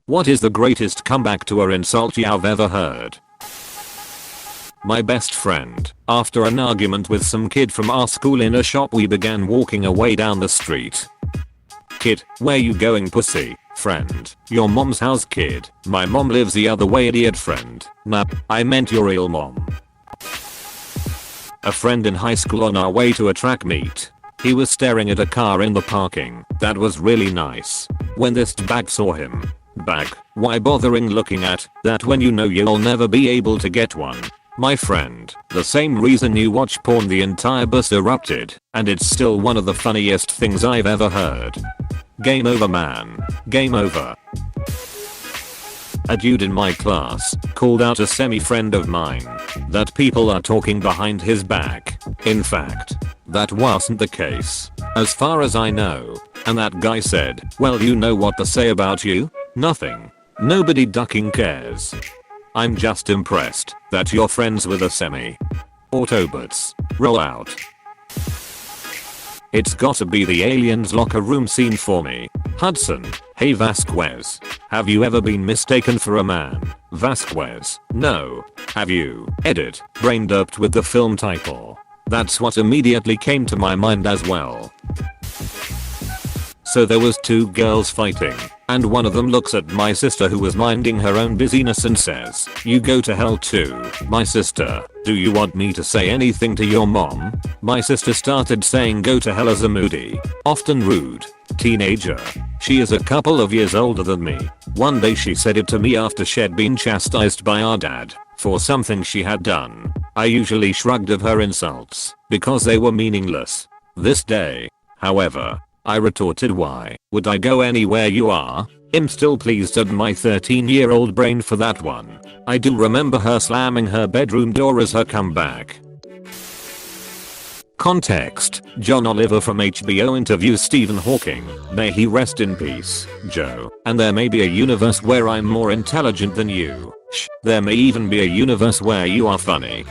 What is the greatest comeback to an insult you've ever heard? My best friend, after an argument with some kid from our school in a shop, we began walking away down the street. Kid, where you going, pussy? Friend, your mom's house. Kid, my mom lives the other way. Idiot. Friend, nah, I meant your real mom. A friend in high school on our way to a track meet. He was staring at a car in the parking that was really nice. When this bag saw him. Bag, why bothering looking at that when you know you'll never be able to get one? My friend, the same reason you watch porn. The entire bus erupted, and it's still one of the funniest things I've ever heard. Game over, man. Game over. A dude in my class called out a semi-friend of mine that people are talking behind his back. In fact, that wasn't the case, as far as I know. And that guy said, well, you know what to say about you? Nothing. Nobody ducking cares. I'm just impressed that you're friends with a semi. Autobots, roll out. It's gotta be the aliens locker room scene for me. Hudson, hey Vasquez. Have you ever been mistaken for a man? Vasquez, no. Have you? Edit, brain derped with the film title. That's what immediately came to my mind as well. So there was two girls fighting, and one of them looks at my sister who was minding her own busyness and says, you go to hell too. My sister, do you want me to say anything to your mom? My sister started saying go to hell as a moody, often rude teenager. She is a couple of years older than me. One day she said it to me after she'd been chastised by our dad for something she had done. I usually shrugged of her insults because they were meaningless. This day, however, I retorted, why would I go anywhere you are? I'm still pleased at my 13-year-old brain for that one. I do remember her slamming her bedroom door as her comeback. Context: John Oliver from HBO interviews Stephen Hawking. May he rest in peace, Joe. And there may be a universe where I'm more intelligent than you. There may even be a universe where you are funny.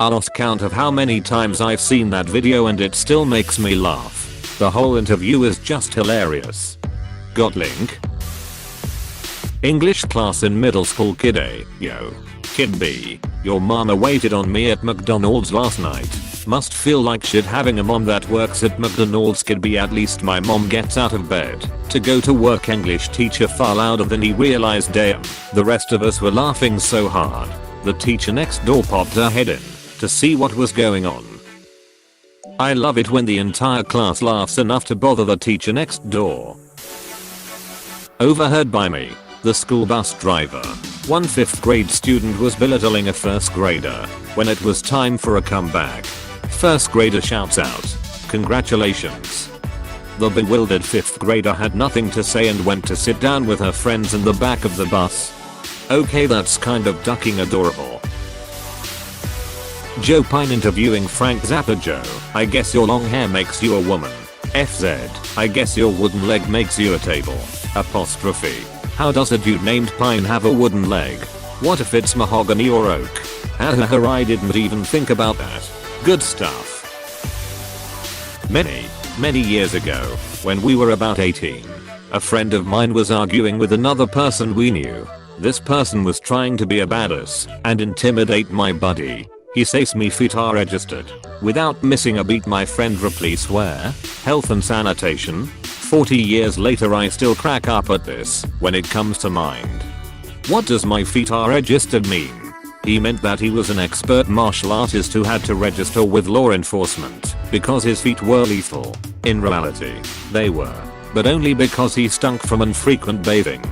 I lost count of how many times I've seen that video and it still makes me laugh. The whole interview is just hilarious. Got link? English class in middle school. Kid A, yo. Kid B, your mama waited on me at McDonald's last night. Must feel like shit having a mom that works at McDonald's. Kid B, at least my mom gets out of bed to go to work. English teacher far louder than he realized. Damn. The rest of us were laughing so hard. The teacher next door popped her head in to see what was going on. I love it when the entire class laughs enough to bother the teacher next door. Overheard by me, the school bus driver. One 5th grade student was belittling a 1st grader when it was time for a comeback. 1st grader shouts out, congratulations. The bewildered 5th grader had nothing to say and went to sit down with her friends in the back of the bus. Okay, that's kind of ducking adorable. Joe Pine interviewing Frank Zappa. Joe, I guess your long hair makes you a woman. FZ, I guess your wooden leg makes you a table. Apostrophe. How does a dude named Pine have a wooden leg? What if it's mahogany or oak? Hahaha, I didn't even think about that. Good stuff. Many years ago, when we were about 18, a friend of mine was arguing with another person we knew. This person was trying to be a badass and intimidate my buddy. He says me feet are registered. Without missing a beat, my friend replies swear, health and sanitation. 40 years later I still crack up at this when it comes to mind. What does my feet are registered mean? He meant that he was an expert martial artist who had to register with law enforcement because his feet were lethal. In reality, they were, but only because he stunk from infrequent bathing.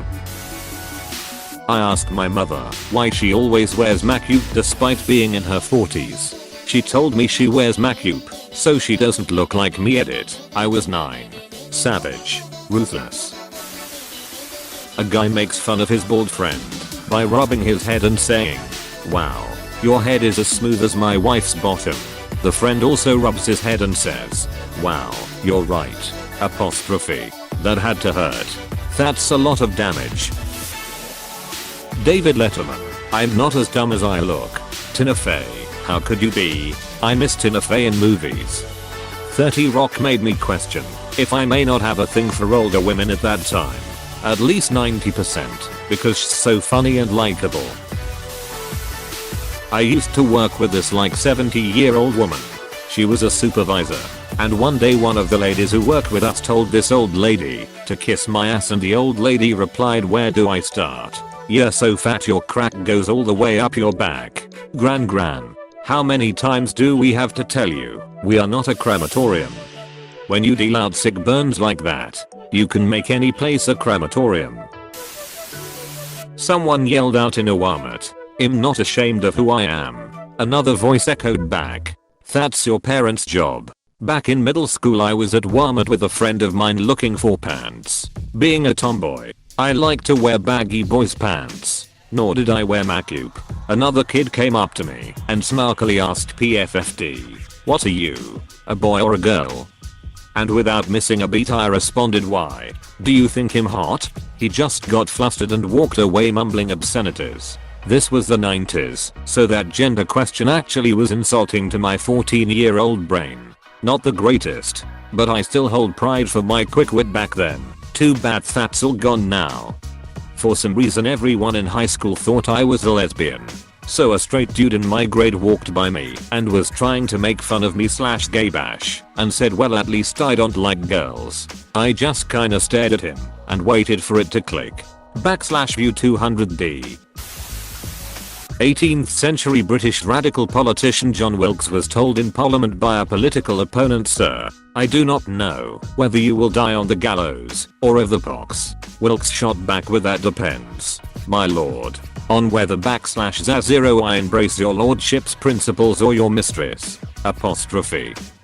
I asked my mother why she always wears makeup despite being in her 40s. She told me she wears makeup so she doesn't look like me. Edit, I was 9. Savage. Ruthless. A guy makes fun of his bald friend by rubbing his head and saying, wow, your head is as smooth as my wife's bottom. The friend also rubs his head and says, wow, you're right. Apostrophe. That had to hurt. That's a lot of damage. David Letterman, I'm not as dumb as I look. Tina Fey, how could you be? I miss Tina Fey in movies. 30 Rock made me question if I may not have a thing for older women at that time. At least 90%. because she's so funny and likable. I used to work with this like 70-year-old woman. She was a supervisor. And one day one of the ladies who worked with us told this old lady to kiss my ass, and the old lady replied, "Where do I start? You're so fat your crack goes all the way up your back." Gran, how many times do we have to tell you, we are not a crematorium? When you deal out sick burns like that, you can make any place a crematorium. Someone yelled out in a Walmart, "I'm not ashamed of who I am." Another voice echoed back, "That's your parents' job." Back in middle school I was at Walmart with a friend of mine looking for pants. Being a tomboy, I like to wear baggy boys pants. Nor did I wear Macup. Another kid came up to me and snarkily asked PFFD, "What are you, a boy or a girl?" And without missing a beat I responded, "Why? Do you think him hot?" He just got flustered and walked away mumbling obscenities. This was the 90s, so that gender question actually was insulting to my 14-year-old brain. Not the greatest, but I still hold pride for my quick wit back then. Too bad that's all gone now. For some reason everyone in high school thought I was a lesbian. So a straight dude in my grade walked by me and was trying to make fun of me / gay bash and said, "Well, at least I don't like girls." I just kinda stared at him and waited for it to click. /view 200D. 18th century British radical politician John Wilkes was told in Parliament by a political opponent, "Sir, I do not know whether you will die on the gallows or of the pox." Wilkes shot back with, "That depends, my lord, on whether /0 I embrace your lordship's principles or your mistress."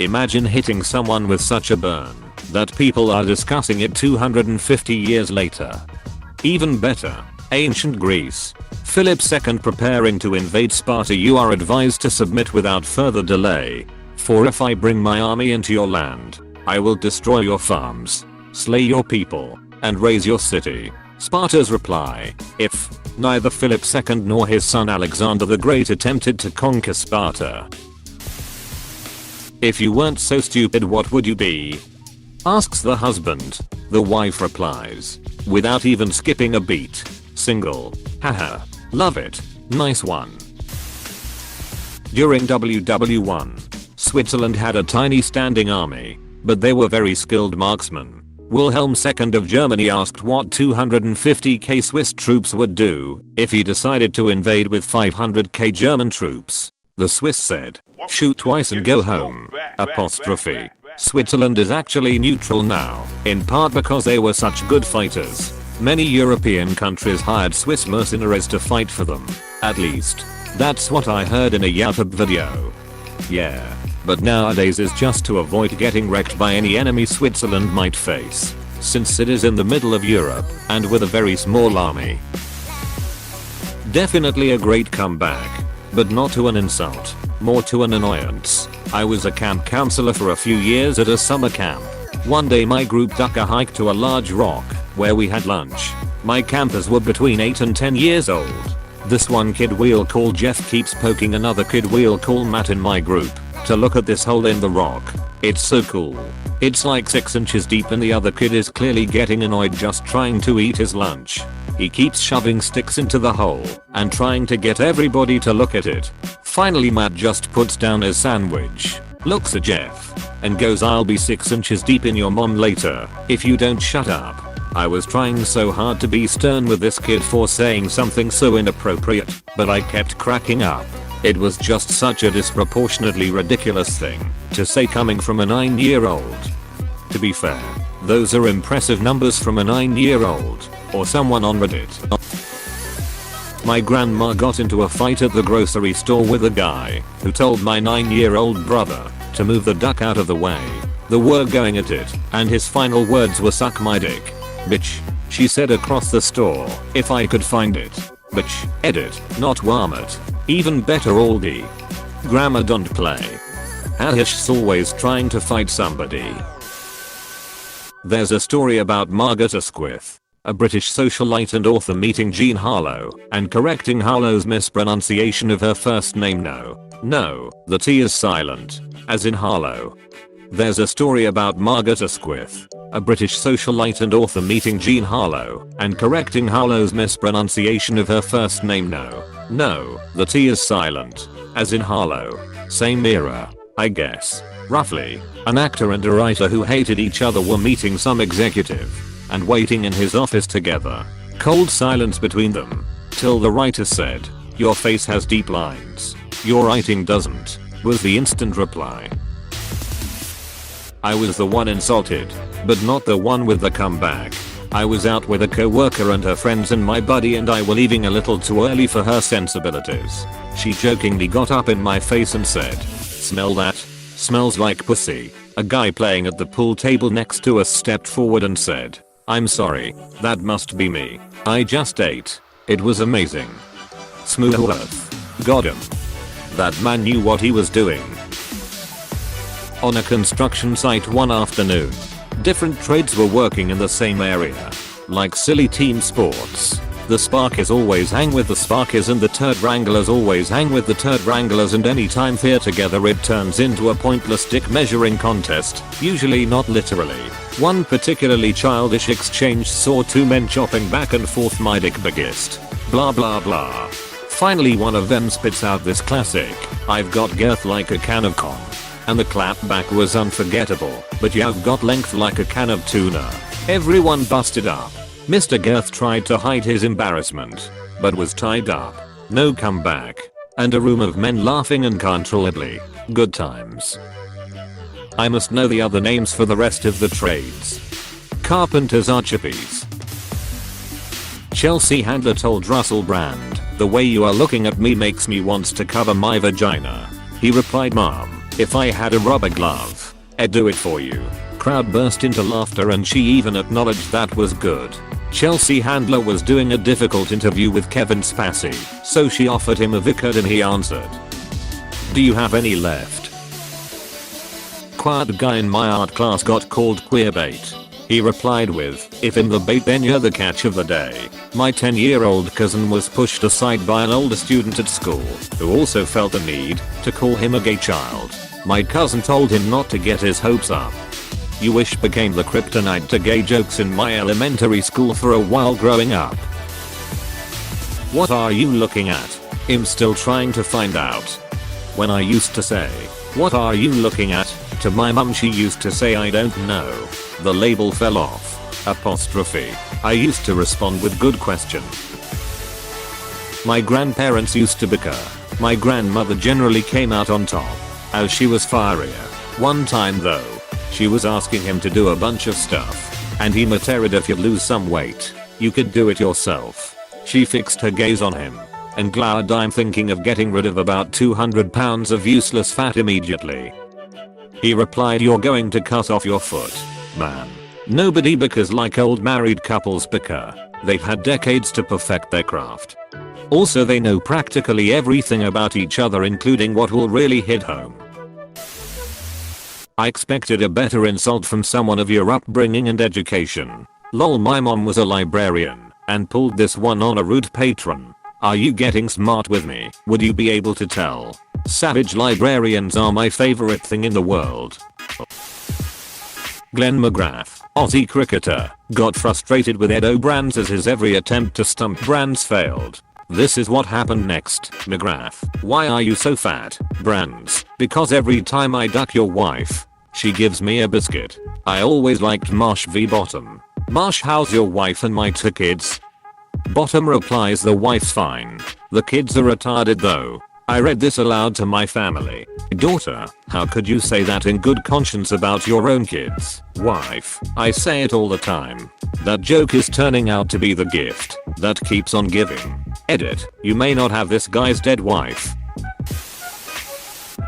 Imagine hitting someone with such a burn that people are discussing it 250 years later. Even better, ancient Greece. Philip II preparing to invade Sparta. "You are advised to submit without further delay. For if I bring my army into your land, I will destroy your farms, slay your people, and raze your city." Sparta's reply: "If neither Philip II nor his son Alexander the Great attempted to conquer Sparta. If you weren't so stupid, what would you be?" asks the husband. The wife replies, without even skipping a beat, "Single. Haha. Love it. Nice one." During WW1, Switzerland had a tiny standing army, but they were very skilled marksmen. Wilhelm II of Germany asked what 250k Swiss troops would do if he decided to invade with 500k German troops. The Swiss said, "Shoot twice and go home." Switzerland is actually neutral now, in part because they were such good fighters. Many European countries hired Swiss mercenaries to fight for them. At least, that's what I heard in a YouTube video. Yeah, but nowadays is just to avoid getting wrecked by any enemy Switzerland might face, since it is in the middle of Europe and with a very small army. Definitely a great comeback, but not to an insult, more to an annoyance. I was a camp counselor for a few years at a summer camp. One day my group took a hike to a large rock where we had lunch. My campers were between 8 and 10 years old. This one kid we'll call Jeff keeps poking another kid we'll call Matt in my group to look at this hole in the rock. It's so cool. It's like 6 inches deep and the other kid is clearly getting annoyed just trying to eat his lunch. He keeps shoving sticks into the hole and trying to get everybody to look at it. Finally Matt just puts down his sandwich, looks at Jeff, and goes, "I'll be 6 inches deep in your mom later if you don't shut up." I was trying so hard to be stern with this kid for saying something so inappropriate, but I kept cracking up. It was just such a disproportionately ridiculous thing to say coming from a 9-year-old. To be fair, those are impressive numbers from a 9-year-old, or someone on Reddit. My grandma got into a fight at the grocery store with a guy who told my 9-year-old brother to move the duck out of the way. They were going at it, and his final words were, "Suck my dick, bitch," she said across the store, if I could find it. Bitch, edit, not Walmart. Even better oldie. Grammar don't play. Ahish's always trying to fight somebody. There's a story about Margaret Asquith, a British socialite and author, meeting Jean Harlow and correcting Harlow's mispronunciation of her first name. No, the T is silent, as in Harlow. There's a story about Margaret Asquith, a British socialite and author, meeting Jean Harlow and correcting Harlow's mispronunciation of her first name. No, the T is silent, as in Harlow. Same era, I guess. Roughly, an actor and a writer who hated each other were meeting some executive and waiting in his office together. Cold silence between them, till the writer said, "Your face has deep lines. Your writing doesn't," was the instant reply. I was the one insulted, but not the one with the comeback. I was out with a co-worker and her friends, and my buddy and I were leaving a little too early for her sensibilities. She jokingly got up in my face and said, "Smell that? Smells like pussy." A guy playing at the pool table next to us stepped forward and said, "I'm sorry, that must be me. I just ate. It was amazing." Smooth earth. Got him. That man knew what he was doing. On a construction site one afternoon, different trades were working in the same area. Like silly team sports. The Sparkies always hang with the Sparkies and the Turd Wranglers always hang with the Turd Wranglers, and anytime they're together it turns into a pointless dick measuring contest, usually not literally. One particularly childish exchange saw two men chopping back and forth, "My dick biggest. Blah blah blah." Finally one of them spits out this classic, "I've got girth like a can of con." And the clapback was unforgettable, "But you've got length like a can of tuna." Everyone busted up. Mr. Girth tried to hide his embarrassment, but was tied up. No comeback. And a room of men laughing uncontrollably. Good times. I must know the other names for the rest of the trades. Carpenters are chippies. Chelsea handler told Russell Brand, "The way you are looking at me makes me want to cover my vagina." He replied, "Mom, if I had a rubber glove, I'd do it for you." Crowd burst into laughter and she even acknowledged that was good. Chelsea handler was doing a difficult interview with Kevin Spacey, so she offered him a Vickard and he answered, "Do you have any left?" Quiet guy in my art class got called queerbait. He replied with, "If in the bait then you're the catch of the day." My 10-year-old cousin was pushed aside by an older student at school, who also felt the need to call him a gay child. My cousin told him not to get his hopes up. "You wish" became the kryptonite to gay jokes in my elementary school for a while growing up. What are you looking at? I'm still trying to find out. When I used to say, "What are you looking at?" to my mum, she used to say, "I don't know." The label fell off. Apostrophe. I used to respond with "good question." My grandparents used to bicker. My grandmother generally came out on top, as she was fierier. One time though, she was asking him to do a bunch of stuff, and he muttered, "If you lose some weight, you could do it yourself." She fixed her gaze on him and glowered. "I'm thinking of getting rid of about 200 pounds of useless fat immediately." He replied, "You're going to cut off your foot, man." Nobody bickers like old married couples bicker. They've had decades to perfect their craft. Also they know practically everything about each other, including what will really hit home. I expected a better insult from someone of your upbringing and education. Lol, my mom was a librarian and pulled this one on a rude patron. Are you getting smart with me? Would you be able to tell? Savage librarians are my favorite thing in the world. Glenn McGrath, Aussie cricketer, got frustrated with Ed O'Brands as his every attempt to stump Brands failed. This is what happened next. McGrath: "Why are you so fat, Brands?" "Because every time I duck your wife, she gives me a biscuit. I always liked Marsh v Bottom." "Marsh, how's your wife and my 2 kids?" Bottom replies, "The wife's fine. The kids are retarded though. I read this aloud to my family. Daughter: how could you say that in good conscience about your own kids? Wife: I say it all the time. That joke is turning out to be the gift that keeps on giving." Edit: you may not have this guy's dead wife.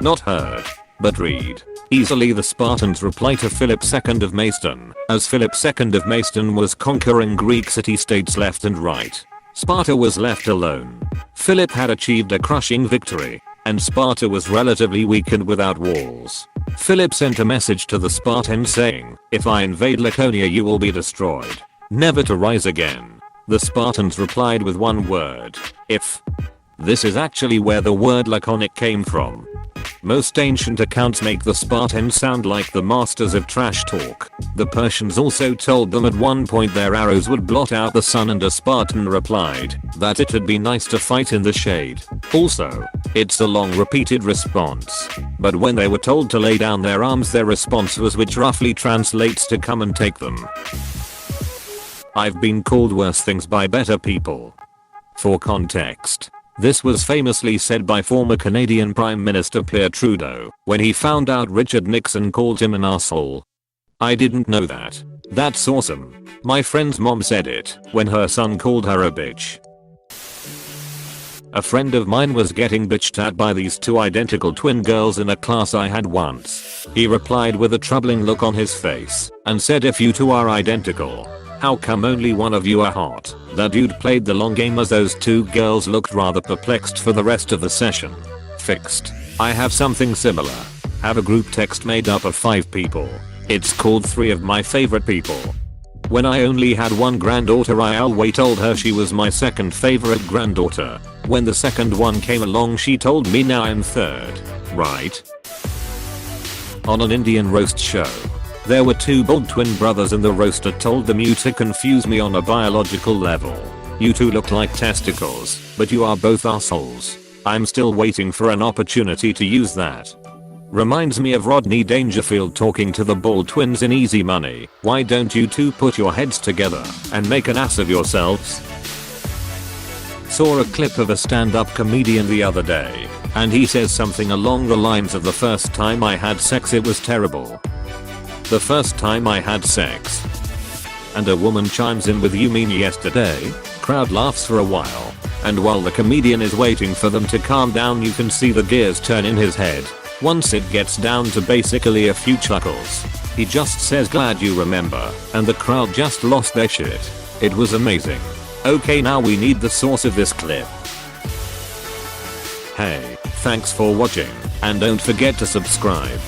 Not heard, but read. Easily the Spartans reply to Philip II of Macedon, as Philip II of Macedon was conquering Greek city-states left and right. Sparta was left alone. Philip had achieved a crushing victory, and Sparta was relatively weak and without walls. Philip sent a message to the Spartans saying, "If I invade Laconia you will be destroyed, never to rise again." The Spartans replied with one word: "If." This is actually where the word laconic came from. Most ancient accounts make the Spartans sound like the masters of trash talk. The Persians also told them at one point their arrows would blot out the sun, and a Spartan replied that it'd be nice to fight in the shade. Also, it's a long repeated response. But when they were told to lay down their arms, their response was, which roughly translates to come and take them. I've been called worse things by better people. For context, this was famously said by former Canadian Prime Minister Pierre Trudeau when he found out Richard Nixon called him an asshole. I didn't know that. That's awesome. My friend's mom said it when her son called her a bitch. A friend of mine was getting bitched at by these two identical twin girls in a class I had once. He replied with a troubling look on his face and said, if you two are identical, how come only one of you are hot? That dude played the long game as those two girls looked rather perplexed for the rest of the session. Fixed. I have something similar. Have a group text made up of 5 people. It's called 3 of my favorite people. When I only had one granddaughter, I always told her she was my second favorite granddaughter. When the second one came along, she told me now I'm third. Right? On an Indian roast show, there were 2 bald twin brothers and the roaster told them, you two confuse me on a biological level. You two look like testicles, but you are both assholes. I'm still waiting for an opportunity to use that. Reminds me of Rodney Dangerfield talking to the bald twins in Easy Money. Why don't you two put your heads together and make an ass of yourselves? Saw a clip of a stand-up comedian the other day, and he says something along the lines of, the first time I had sex it was terrible. The first time I had sex. And a woman chimes in with, you mean yesterday? Crowd laughs for a while, and while the comedian is waiting for them to calm down, you can see the gears turn in his head. Once it gets down to basically a few chuckles, he just says, glad you remember, and the crowd just lost their shit. It was amazing. Okay, now we need the source of this clip. Hey, thanks for watching, and don't forget to subscribe.